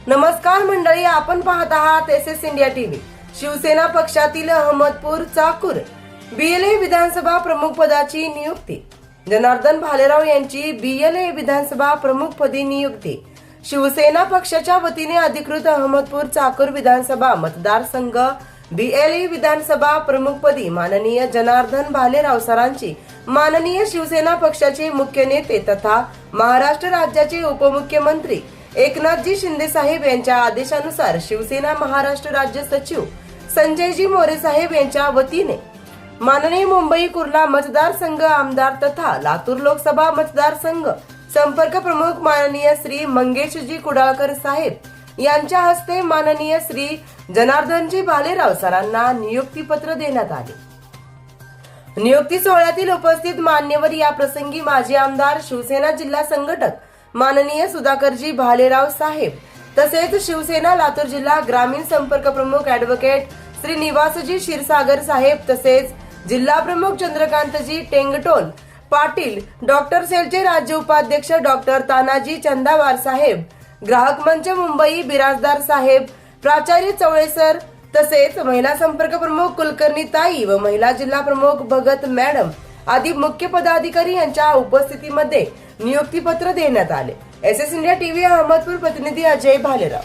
नमस्कार मंडळी, आपण पाहत आहात एसएस इंडिया टीव्ही। शिवसेना पक्षातील अहमदपूर चाकूर बीएलए विधानसभा प्रमुख पदाची नियुक्ती। जनार्दन भालेराव यांची बीएलए विधानसभा प्रमुख पदी नियुक्ती। शिवसेना पक्षाच्या वतीने अधिकृत अहमदपूर चाकूर विधानसभा मतदारसंघ बीएलए विधानसभा प्रमुख पदी माननीय जनार्दन भालेराव सरांची माननीय शिवसेना पक्षाचे मुख्य नेते तथा महाराष्ट्र राज्याचे उपमुख्यमंत्री एकनाथजी शिंदे साहेब यांच्या आदेशानुसार शिवसेना महाराष्ट्र राज्य सचिव संजयजी मोरे साहेब यांच्या वतीने माननीय मुंबई कुर्ला मतदारसंघ आमदार तथा लातूर लोकसभा मतदारसंघ संपर्क प्रमुख माननीय श्री मंगेशजी कुडाळकर साहेब यांच्या हस्ते माननीय श्री जनार्दनजी भालेराव सरांना नियुक्तीपत्र देण्यात आले। नियुक्ती सोहळ्यातील उपस्थित मान्यवर या प्रसंगी माजी आमदार शिवसेना जिल्हा संघटक माननीय सुधाकरजी भालेराव साहेब तसेच शिवसेना लातूर जिल्हा ग्रामीण संपर्क प्रमुख ॲडव्होकेट श्री निवासजी क्षीरसागर साहेब तसेच जिल्हा प्रमुख चंद्रकांतजी टेंगटोल पाटील, डॉक्टर सेलचे राज्य उपाध्यक्ष डॉक्टर तानाजी चंदावार साहेब, ग्राहक मंच मुंबई बिराजदार साहेब, प्राचार्य चवळे सर तसेच महिला संपर्क प्रमुख कुलकर्णी ताई व महिला जिल्हा प्रमुख भगत मॅडम आदी मुख्य पदाधिकारी यांच्या उपस्थितीमध्ये नियुक्तीपत्र देण्यात आले। एसएस इंडिया टीव्ही अहमदपूर प्रतिनिधी अजय भालेराव।